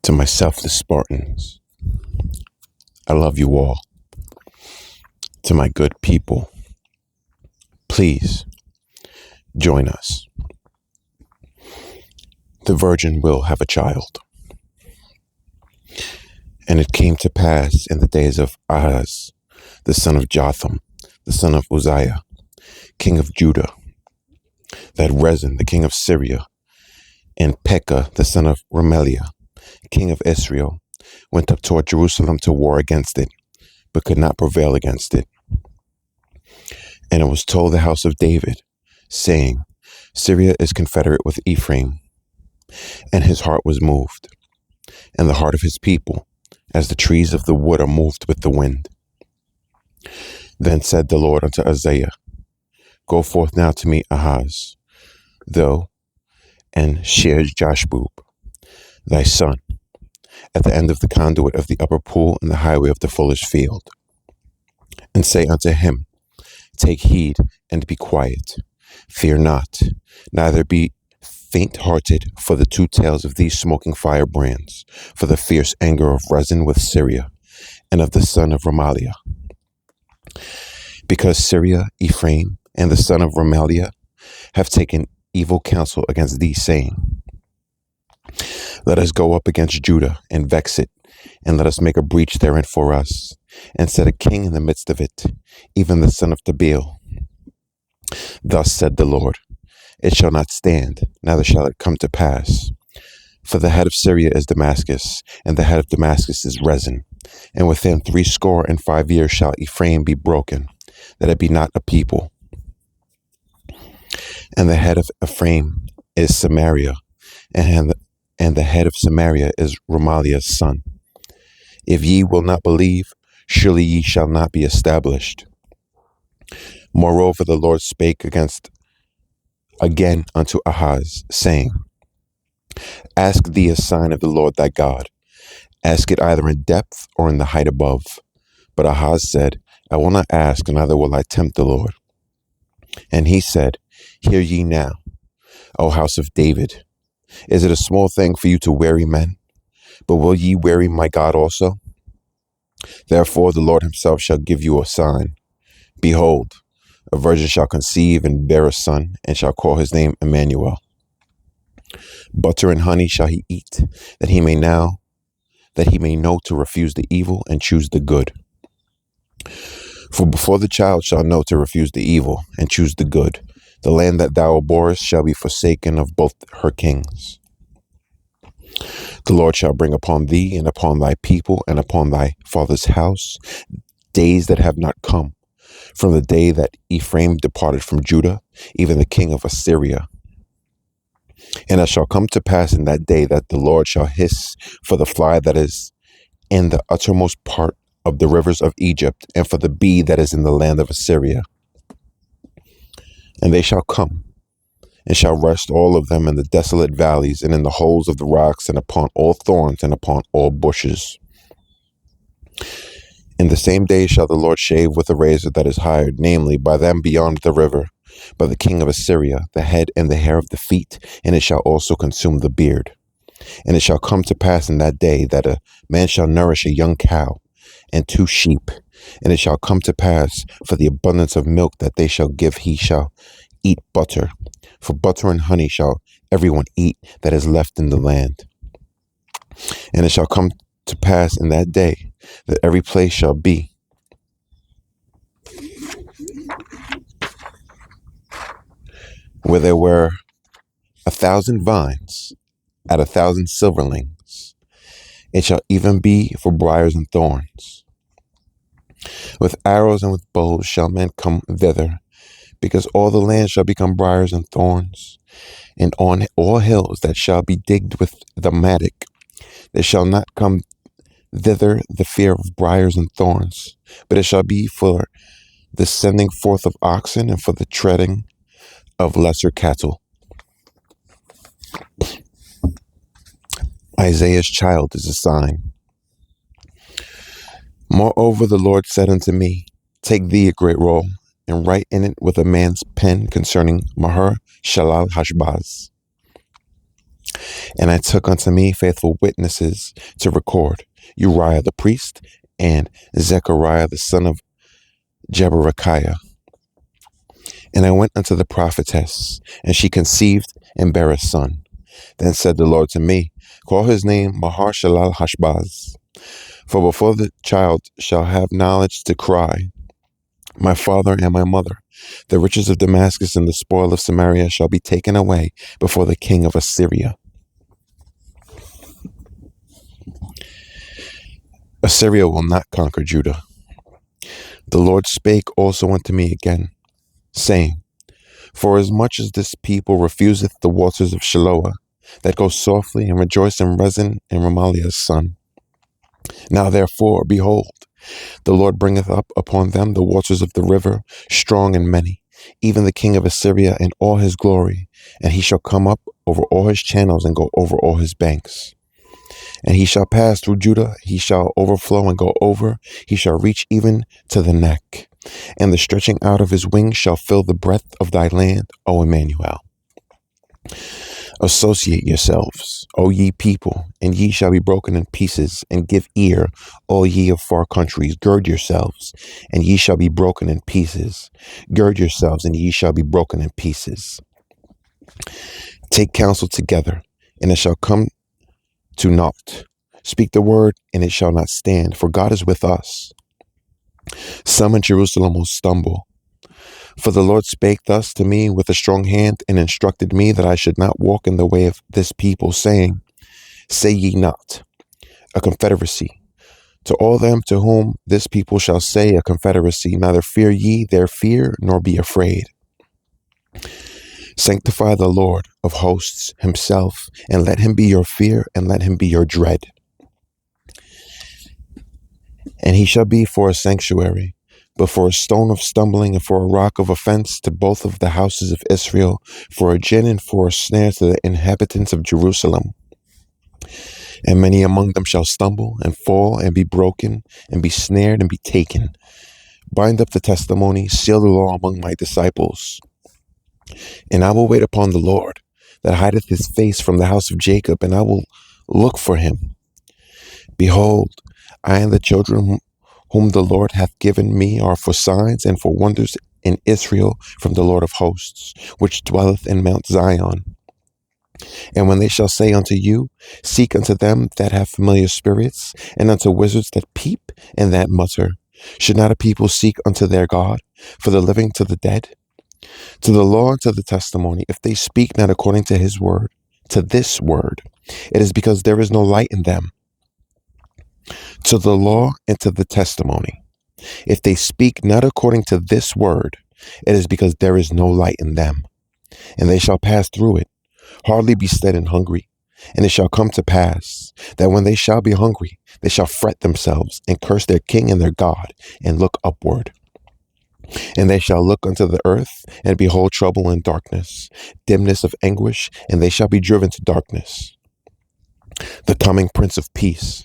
To my selfless Spartans, I love you all. To my good people, please join us. The virgin will have a child. And it came to pass in the days of Ahaz, the son of Jotham, the son of Uzziah, king of Judah, that Rezin, the king of Syria, and Pekah, the son of Remaliah, king of Israel, went up toward Jerusalem to war against it, but could not prevail against it. And it was told the house of David, saying, Syria is confederate with Ephraim. And his heart was moved, and the heart of his people, as the trees of the wood are moved with the wind. Then said the Lord unto Isaiah, Go forth now to meet Ahaz, thou and Shear-Jashbub, thy son, at the end of the conduit of the upper pool in the highway of the fuller's field. And say unto him, Take heed and be quiet. Fear not, neither be faint-hearted for the two tails of these smoking firebrands, for the fierce anger of Rezin with Syria, and of the son of Remaliah. Because Syria, Ephraim, and the son of Remaliah have taken evil counsel against thee, saying, Let us go up against Judah and vex it, and let us make a breach therein for us, and set a king in the midst of it, even the son of Tabeel. Thus said the Lord, It shall not stand, neither shall it come to pass. For the head of Syria is Damascus, and the head of Damascus is Rezin. And within 65 years shall Ephraim be broken, that it be not a people. And the head of Ephraim is Samaria, and the head of Samaria is Remaliah's son. If ye will not believe, surely ye shall not be established. Moreover, the Lord spake again unto Ahaz, saying, Ask thee a sign of the Lord thy God. Ask it either in depth or in the height above. But Ahaz said, I will not ask, neither will I tempt the Lord. And he said, Hear ye now, O house of David. Is it a small thing for you to weary men? But will ye weary my God also? Therefore the Lord himself shall give you a sign. Behold, a virgin shall conceive and bear a son, and shall call his name Emmanuel. Butter and honey shall he eat, that he may know to refuse the evil and choose the good. For before the child shall know to refuse the evil and choose the good, the land that thou abhorrest shall be forsaken of both her kings. The Lord shall bring upon thee and upon thy people and upon thy father's house days that have not come, from the day that Ephraim departed from Judah, even the king of Assyria. And it shall come to pass in that day that the Lord shall hiss for the fly that is in the uttermost part of the rivers of Egypt, and for the bee that is in the land of Assyria. And they shall come, and shall rest all of them in the desolate valleys, and in the holes of the rocks, and upon all thorns, and upon all bushes. In the same day shall the Lord shave with a razor that is hired, namely, by them beyond the river, by the king of Assyria, the head and the hair of the feet, and it shall also consume the beard. And it shall come to pass in that day that a man shall nourish a young cow and 2 sheep, and it shall come to pass for the abundance of milk that they shall give, he shall eat butter. For butter and honey shall everyone eat that is left in the land. And it shall come to pass in that day that every place shall be where there were 1,000 vines at 1,000 silverlings. It shall even be for briars and thorns. With arrows and with bows shall men come thither, because all the land shall become briars and thorns. And on all hills that shall be digged with the mattock, there shall not come thither the fear of briars and thorns, but it shall be for the sending forth of oxen and for the treading of lesser cattle. Isaiah's child is a sign. Moreover, the Lord said unto me, Take thee a great roll, and write in it with a man's pen concerning Maher Shalal Hashbaz. And I took unto me faithful witnesses to record, Uriah the priest, and Zechariah the son of Jeberechiah. And I went unto the prophetess, and she conceived and bare a son. Then said the Lord to me, Call his name Maher-shalal-hash-baz. For before the child shall have knowledge to cry, My father and my mother, the riches of Damascus and the spoil of Samaria shall be taken away before the king of Assyria. Assyria will not conquer Judah. The Lord spake also unto me again, saying, Forasmuch as this people refuseth the waters of Shiloah, that go softly and rejoice in Rezin and Remaliah's son. Now therefore, behold, the Lord bringeth up upon them the waters of the river, strong and many, even the king of Assyria in all his glory, and he shall come up over all his channels and go over all his banks. And he shall pass through Judah, he shall overflow and go over, he shall reach even to the neck. And the stretching out of his wings shall fill the breadth of thy land, O Emmanuel. Associate yourselves, O ye people, and ye shall be broken in pieces, and give ear, all ye of far countries. Gird yourselves, and ye shall be broken in pieces. Gird yourselves, and ye shall be broken in pieces. Take counsel together, and it shall come to naught. Speak the word, and it shall not stand, for God is with us. Some in Jerusalem will stumble. For the Lord spake thus to me with a strong hand, and instructed me that I should not walk in the way of this people, saying, Say ye not, a confederacy. To all them to whom this people shall say a confederacy, neither fear ye their fear, nor be afraid. Sanctify the Lord of hosts himself, and let him be your fear, and let him be your dread. And he shall be for a sanctuary, but for a stone of stumbling and for a rock of offense to both of the houses of Israel, for a gin and for a snare to the inhabitants of Jerusalem. And many among them shall stumble and fall and be broken and be snared and be taken. Bind up the testimony, seal the law among my disciples. And I will wait upon the Lord, that hideth his face from the house of Jacob, and I will look for him. Behold, I and the children whom the Lord hath given me are for signs and for wonders in Israel from the Lord of hosts, which dwelleth in Mount Zion. And when they shall say unto you, Seek unto them that have familiar spirits, and unto wizards that peep and that mutter, should not a people seek unto their God, for the living to the dead? To the law and to the testimony, if they speak not according to his word, to this word, it is because there is no light in them. To the law and to the testimony, if they speak not according to this word, it is because there is no light in them. And they shall pass through it, hardly be stead and hungry. And it shall come to pass that when they shall be hungry, they shall fret themselves and curse their king and their God, and look upward. And they shall look unto the earth, and behold trouble and darkness, dimness of anguish, and they shall be driven to darkness. The coming Prince of Peace.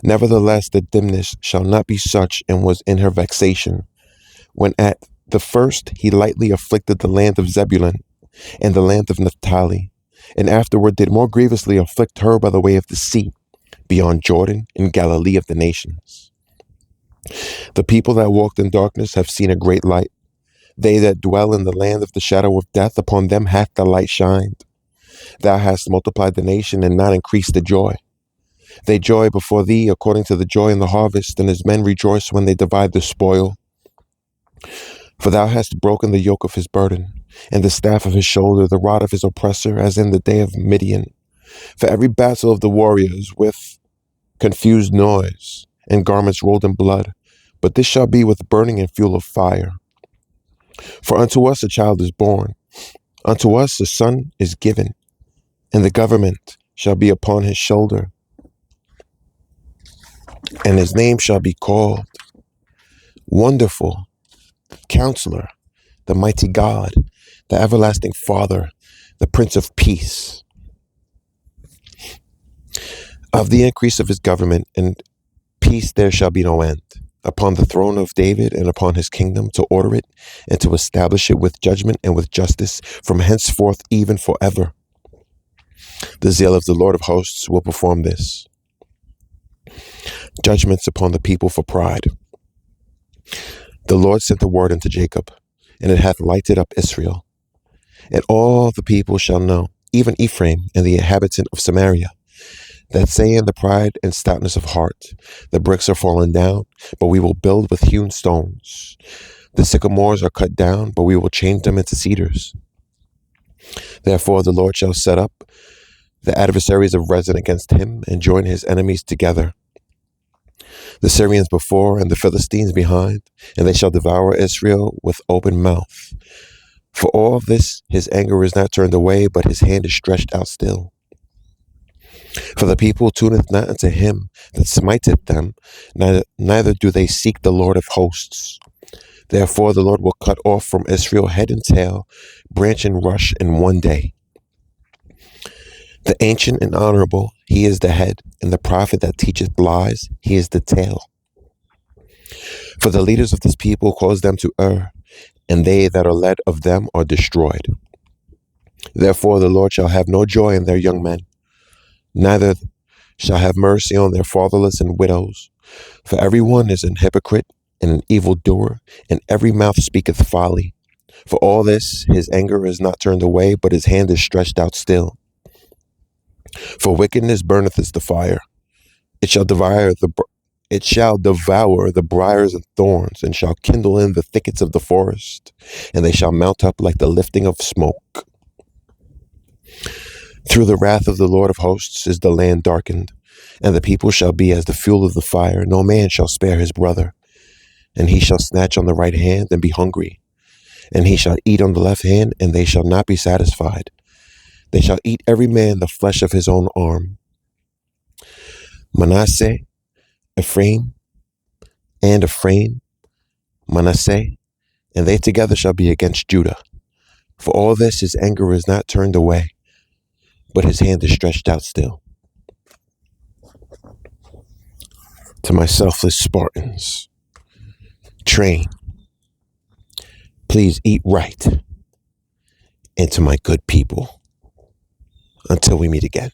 Nevertheless, the dimness shall not be such, and was in her vexation, when at the first he lightly afflicted the land of Zebulun and the land of Naphtali, and afterward did more grievously afflict her by the way of the sea, beyond Jordan, in Galilee of the nations. The people that walked in darkness have seen a great light. They that dwell in the land of the shadow of death, upon them hath the light shined. Thou hast multiplied the nation, and not increased the joy. They joy before thee according to the joy in the harvest, and as men rejoice when they divide the spoil. For thou hast broken the yoke of his burden, and the staff of his shoulder, the rod of his oppressor, as in the day of Midian. For every battle of the warriors with confused noise, and garments rolled in blood, but this shall be with burning and fuel of fire. For unto us a child is born, unto us a son is given, and the government shall be upon his shoulder, and his name shall be called Wonderful, Counselor, the Mighty God, the Everlasting Father, the Prince of Peace. Of the increase of his government and peace there shall be no end, upon the throne of David and upon his kingdom, to order it and to establish it with judgment and with justice from henceforth even forever. The zeal of the Lord of hosts will perform this. Judgments upon the people for pride. The Lord sent a word unto Jacob, and it hath lighted up Israel. And all the people shall know, even Ephraim and the inhabitant of Samaria, that say in the pride and stoutness of heart, the bricks are fallen down, but we will build with hewn stones. The sycamores are cut down, but we will change them into cedars. Therefore the Lord shall set up the adversaries of Rezin against him, and join his enemies together, the Syrians before and the Philistines behind, and they shall devour Israel with open mouth. For all this his anger is not turned away, but his hand is stretched out still. For the people tuneth not unto him that smiteth them, neither do they seek the Lord of hosts. Therefore the Lord will cut off from Israel head and tail, branch and rush in one day. The ancient and honorable, he is the head, and the prophet that teacheth lies, he is the tail. For the leaders of this people cause them to err, and they that are led of them are destroyed. Therefore the Lord shall have no joy in their young men, neither shall have mercy on their fatherless and widows. For every one is an hypocrite and an evildoer, and every mouth speaketh folly. For all this his anger is not turned away, but his hand is stretched out still. For wickedness burneth as the fire. It shall devour the briars and thorns, and shall kindle in the thickets of the forest, and they shall mount up like the lifting of smoke. Through the wrath of the Lord of hosts is the land darkened, and the people shall be as the fuel of the fire. No man shall spare his brother, and he shall snatch on the right hand and be hungry, and he shall eat on the left hand, and they shall not be satisfied. They shall eat every man the flesh of his own arm. Manasseh, Ephraim, Manasseh, and they together shall be against Judah. For all this his anger is not turned away, but his hand is stretched out still. To my selfless Spartans, train, please eat right. And to my good people, until we meet again.